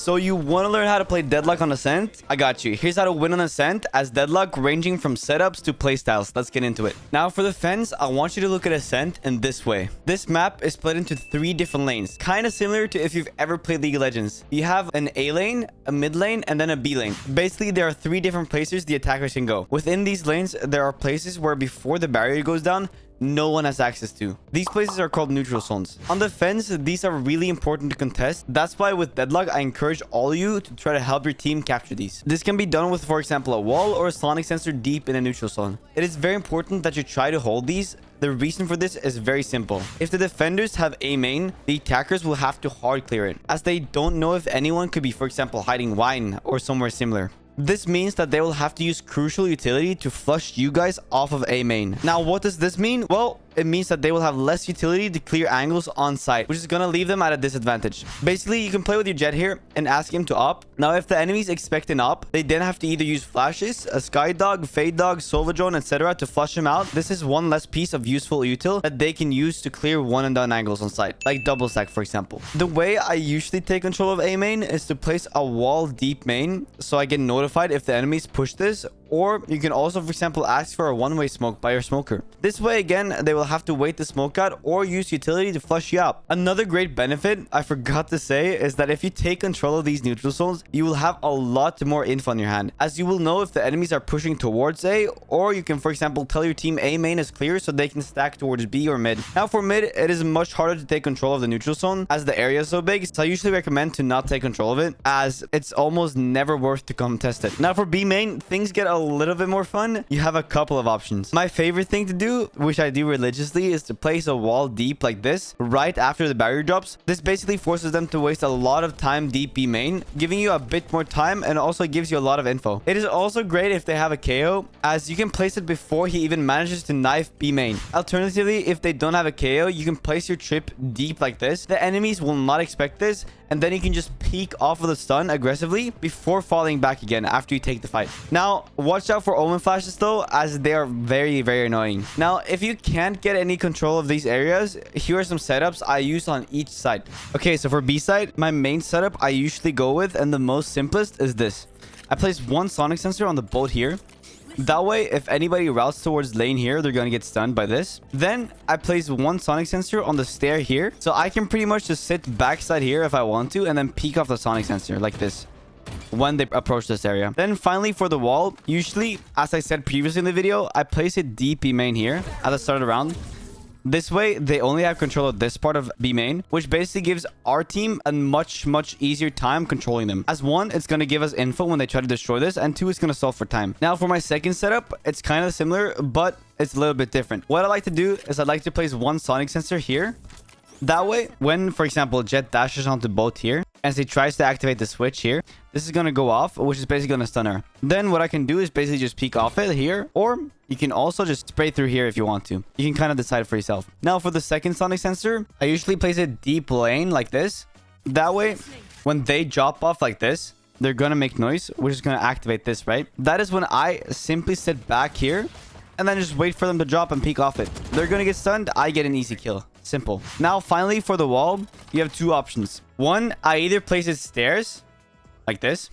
So you want to learn how to play Deadlock on Ascent? I got you. Here's how to win on Ascent as Deadlock, ranging from setups to playstyles. Let's get into it. Now for the fence, I want you to look at Ascent in this way. This map is split into 3 different lanes, kind of similar to if you've ever played League of Legends. You have an A lane, a mid lane, and then a B lane. Basically, there are 3 different places the attackers can go. Within these lanes, there are places where before the barrier goes down, no one has access to. These places are called neutral zones. On the fence, these are really important to contest. That's why with Deadlock, I encourage all of you to try to help your team capture these. This can be done with, for example, a wall or a sonic sensor deep in a neutral zone. It is very important that you try to hold these. The reason for this is very simple. If the defenders have A main, the attackers will have to hard clear it, as they don't know if anyone could be, for example, hiding wine or somewhere similar. This means that they will have to use crucial utility to flush you guys off of A main. Now, what does this mean? Well, it means that they will have less utility to clear angles on site, which is going to leave them at a disadvantage. Basically, you can play with your Jet here and ask him to op. Now, if the enemies expect an op, they then have to either use flashes, a Sky Dog, Fade Dog, Sova Drone, etc. to flush him out. This is one less piece of useful util that they can use to clear one and done angles on site, like double stack, for example. The way I usually take control of A main is to place a wall deep main, so I get notified if the enemies push this. Or you can also, for example, ask for a one-way smoke by your smoker. This way, again, they will have to wait the smoke out or use utility to flush you out. Another great benefit I forgot to say is that if you take control of these neutral zones, you will have a lot more info on your hand, as you will know if the enemies are pushing towards A, or you can, for example, tell your team A main is clear so they can stack towards B or mid. Now for mid, it is much harder to take control of the neutral zone as the area is so big, so I usually recommend to not take control of it, as it's almost never worth to contest it. Now for B main, things get a little bit more fun. You have a couple of options. My favorite thing to do, which I do religiously, is to place a wall deep like this right after the barrier drops. This basically forces them to waste a lot of time deep B main, giving you a bit more time and also gives you a lot of info. It is also great if they have a KO, as you can place it before he even manages to knife B main. Alternatively, if they don't have a KO, you can place your trip deep like this. The enemies will not expect this, and then you can just peek off of the stun aggressively before falling back again after you take the fight. Now, watch out for omen flashes though, as they are very, very annoying. Now, if you can't get any control of these areas, here are some setups I use on each side. Okay, so for B side, my main setup I usually go with, and the most simplest, is this. I place one sonic sensor on the boat here. That way, if anybody routes towards lane here, they're going to get stunned by this. Then I place one sonic sensor on the stair here. So I can pretty much just sit backside here if I want to, and then peek off the sonic sensor like this when they approach this area. Then finally for the wall, usually, as I said previously in the video, I place it deep B main here at the start of the round. This way, they only have control of this part of B main, which basically gives our team a much easier time controlling them. As one, it's going to give us info when they try to destroy this, and 2, it's going to solve for time. Now, for my second setup, it's kind of similar, but it's a little bit different. What I like to do is I'd like to place one sonic sensor here. That way, when, for example, Jet dashes onto boat here, and he tries to activate the switch here, this is going to go off, which is basically going to stun her. Then what I can do is basically just peek off it here, or you can also just spray through here if you want to. You can kind of decide for yourself. Now for the second sonic sensor, I usually place it deep lane like this. That way, when they drop off like this, they're going to make noise, which is going to activate this, right? That is when I simply sit back here and then just wait for them to drop and peek off it. They're going to get stunned. I get an easy kill. Simple. Now, finally, for the wall, you have 2 options. One, I either place it stairs like this,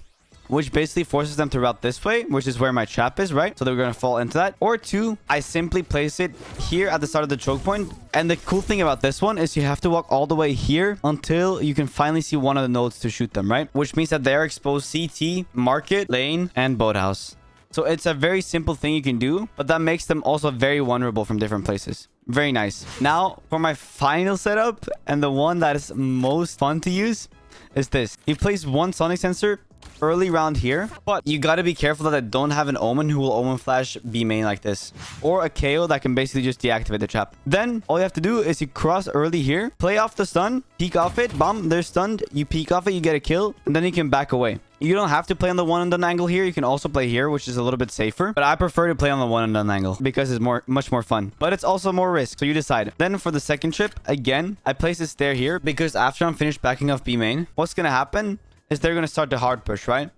which basically forces them to route this way, which is where my trap is, right? So they're going to fall into that. Or 2, I simply place it here at the start of the choke point. And the cool thing about this one is you have to walk all the way here until you can finally see one of the nodes to shoot them, right? Which means that they're exposed CT, market, lane, and boathouse. So it's a very simple thing you can do, but that makes them also very vulnerable from different places. Very nice. Now, for my final setup, and the one that is most fun to use, is this. You place one sonic sensor early round here, but you got to be careful that I don't have an omen who will omen flash B main like this, or a KO that can basically just deactivate the trap. Then all you have to do is you cross early here, play off the stun, peek off it, bomb, they're stunned, you peek off it, you get a kill, and then you can back away. You don't have to play on the one and done angle here. You can also play here, which is a little bit safer, but I prefer to play on the one and done angle because it's much more fun, but it's also more risk, so you decide. Then for the second trip, again, I place a stair here because after I'm finished backing off B main, what's gonna happen is they're gonna start the hard push, right?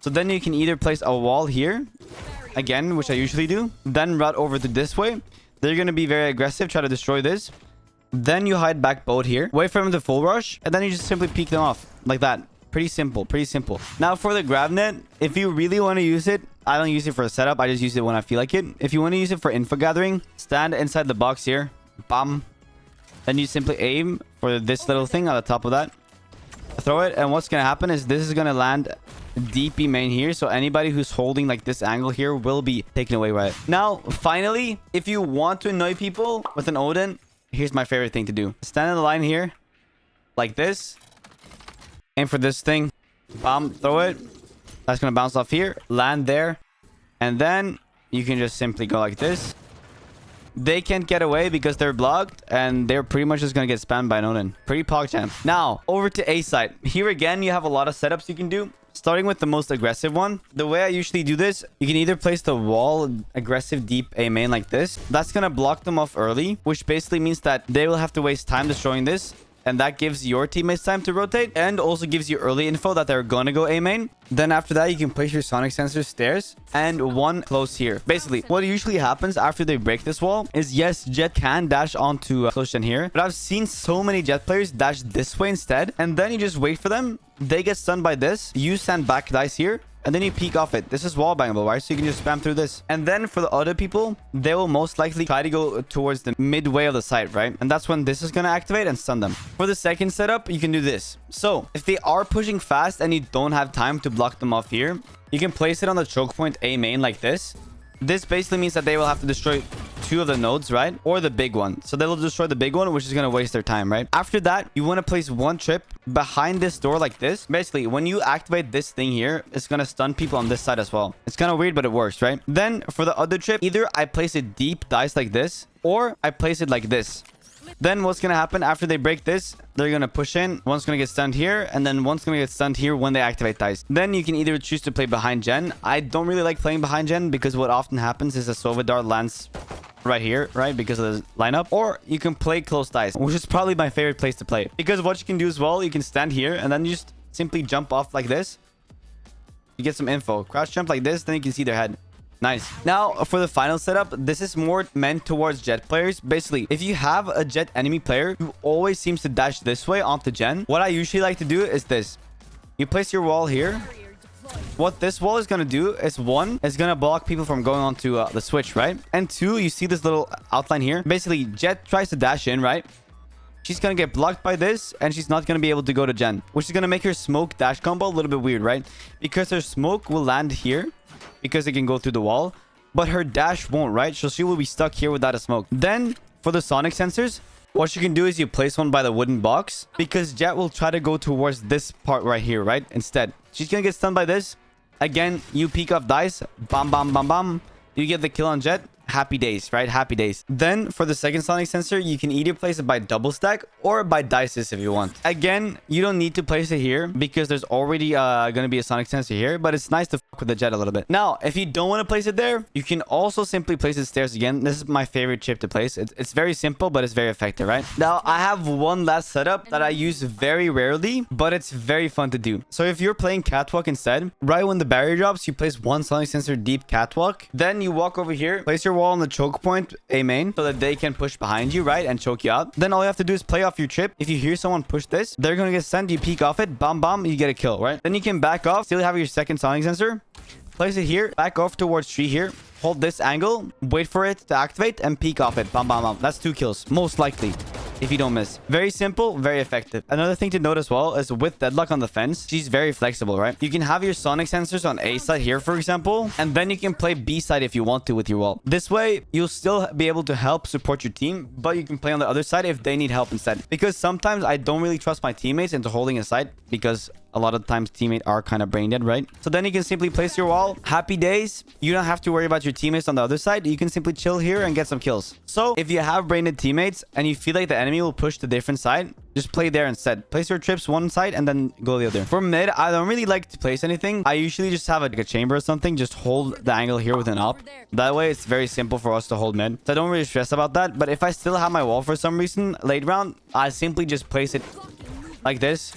So then you can either place a wall here again, which I usually do, then route over to this way. They're gonna be very aggressive, try to destroy this. Then you hide back boat here, wait for them to full rush, and then you just simply peek them off like that. Pretty simple. Pretty simple. Now for the grab net, if you really want to use it, I don't use it for a setup. I just use it when I feel like it. If you want to use it for info gathering, stand inside the box here. Bam. Then you simply aim for this little thing on the top of that. Throw it. And what's going to happen is this is going to land deep B main here. So anybody who's holding like this angle here will be taken away by it. Now, finally, if you want to annoy people with an Odin, here's my favorite thing to do. Stand in the line here like this. Aim for this thing. Bam. Throw it. That's going to bounce off here. Land there. And then you can just simply go like this. They can't get away because they're blocked. And they're pretty much just going to get spammed by an Odin. Pretty PogChamp. Now, over to A side. Here again, you have a lot of setups you can do. Starting with the most aggressive one. The way I usually do this, you can either place the wall aggressive deep A main like this. That's going to block them off early. Which basically means that they will have to waste time destroying this. And that gives your teammates time to rotate. And also gives you early info that they're going to go A main. Then after that, you can place your sonic sensor stairs. And one close here. Basically, what usually happens after they break this wall is, yes, Jet can dash onto close gen here. But I've seen so many Jet players dash this way instead. And then you just wait for them. They get stunned by this. You send back dice here. And then you peek off it. This is wall bangable, right? So you can just spam through this. And then for the other people, they will most likely try to go towards the midway of the site, right? And that's when this is going to activate and stun them. For the second setup, you can do this. So if they are pushing fast and you don't have time to block them off here, you can place it on the choke point A main like this. This basically means that they will have to destroy two of the nodes, right? Or the big one. So they'll destroy the big one, which is going to waste their time, right? After that, you want to place one trip behind this door like this. Basically, when you activate this thing here, it's going to stun people on this side as well. It's kind of weird, but it works, right? Then for the other trip, either I place it deep dice like this, or I place it like this. Then what's going to happen after they break this, they're going to push in. One's going to get stunned here, and then one's going to get stunned here when they activate dice. Then you can either choose to play behind gen. I don't really like playing behind gen because what often happens is a Sova dart lands right here, right? Because of the lineup. Or you can play close dice, which is probably my favorite place to play. Because what you can do as well, you can stand here and then you just simply jump off like this. You get some info. Crouch jump like this, then you can see their head. Nice. Now, for the final setup, this is more meant towards Jet players. Basically, if you have a Jet enemy player who always seems to dash this way onto gen, what I usually like to do is this. You place your wall here. What this wall is going to do is, one, is going to block people from going onto the switch, right? And two, you see this little outline here. Basically, Jet tries to dash in, right? She's going to get blocked by this, and she's not going to be able to go to gen, which is going to make her smoke dash combo a little bit weird, right? Because her smoke will land here, because it can go through the wall, but her dash won't, right? So she will be stuck here without a smoke. Then, for the sonic sensors, what you can do is you place one by the wooden box, because Jet will try to go towards this part right here, right? Instead, she's going to get stunned by this. Again, you peek off dice. Bam, bam, bam, bam. You get the kill on Jet. Happy days, right? Happy days. Then for the second sonic sensor, you can either place it by double stack or by dices if you want. Again, you don't need to place it here because there's already going to be a sonic sensor here, but it's nice to fuck with the Jet a little bit. Now, if you don't want to place it there, you can also simply place it stairs again. This is my favorite chip to place. It's very simple, but it's very effective, right? Now, I have one last setup that I use very rarely, but it's very fun to do. So if you're playing catwalk instead, right when the barrier drops, you place one sonic sensor deep catwalk. Then you walk over here, place your wall on the choke point A main so that they can push behind you, right, and choke you out. Then all you have to do is play off your trip. If you hear someone push this, they're gonna get sent. You peek off it, bam bam, you get a kill, right? Then you can back off, still have your second sonic sensor, place it here, back off towards tree here, hold this angle, wait for it to activate, and peek off it, bam bam bam. That's 2 kills most likely if you don't miss. Very simple, very effective. Another thing to note as well is with Deadlock on the fence, she's very flexible, right? You can have your sonic sensors on A side here, for example, and then you can play B side if you want to with your wall. This way, you'll still be able to help support your team, but you can play on the other side if they need help instead. Because sometimes I don't really trust my teammates into holding a site because a lot of times teammates are kind of brain dead, right? So then you can simply place your wall. Happy days. You don't have to worry about your teammates on the other side. You can simply chill here and get some kills. So if you have brain dead teammates and you feel like the enemy will push the different side, just play there instead. Place your trips one side and then go the other. For mid, I don't really like to place anything. I usually just have like a chamber or something. Just hold the angle here with an up. That way, it's very simple for us to hold mid. So I don't really stress about that. But if I still have my wall for some reason late round, I simply just place it like this.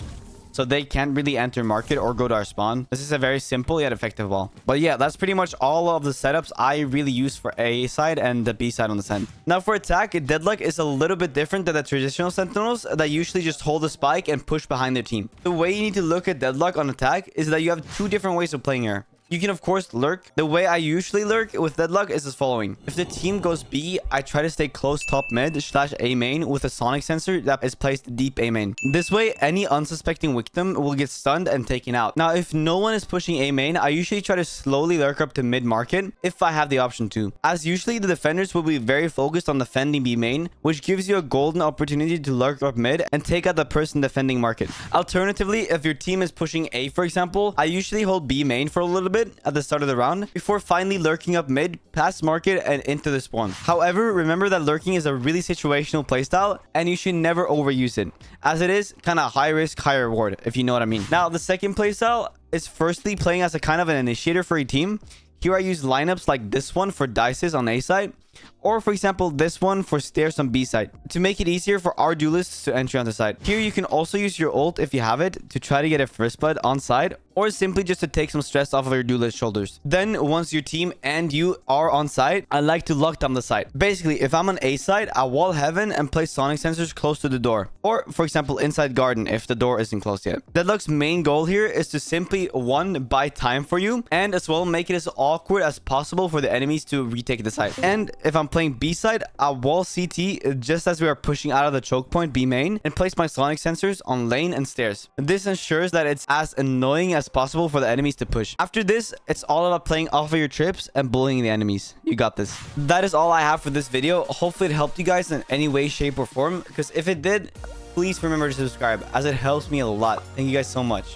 so they can't really enter market or go to our spawn. This is a very simple yet effective wall. But yeah, that's pretty much all of the setups I really use for A side and the B side on the Sent. Now for attack, Deadlock is a little bit different than the traditional Sentinels that usually just hold the spike and push behind their team. The way you need to look at Deadlock on attack is that you have two different ways of playing here. You can, of course, lurk. The way I usually lurk with Deadlock is as following. If the team goes B, I try to stay close top mid / A main with a sonic sensor that is placed deep A main. This way, any unsuspecting victim will get stunned and taken out. Now, if no one is pushing A main, I usually try to slowly lurk up to mid market if I have the option to. As usually, the defenders will be very focused on defending B main, which gives you a golden opportunity to lurk up mid and take out the person defending market. Alternatively, if your team is pushing A, for example, I usually hold B main for a little bit at the start of the round before finally lurking up mid, past market, and into the spawn. However, remember that lurking is a really situational playstyle and you should never overuse it, as it is kind of high risk, high reward, if you know what I mean. Now, the second playstyle is firstly playing as a kind of an initiator for a team. Here I use lineups like this one for dices on A side, or for example this one for stairs on B side, to make it easier for our duelists to enter on the side. Here you can also use your ult if you have it to try to get a first blood on side, or simply just to take some stress off of your duelist shoulders. Then once your team and you are on side, I like to lock down the side. Basically, if I'm on A side, I wall heaven and place sonic sensors close to the door, or for example inside garden if the door isn't closed yet. Deadlock's main goal here is to simply one, buy time for you, and as well make it as awkward as possible for the enemies to retake the side. And if I'm playing B side, I wall CT just as we are pushing out of the choke point B main and place my sonic sensors on lane and stairs. This ensures that it's as annoying as possible for the enemies to push. After this, it's all about playing off of your trips and bullying the enemies. You got this. That is all I have for this video. Hopefully it helped you guys in any way, shape, or form, because if it did, please remember to subscribe, as it helps me a lot. Thank you guys so much.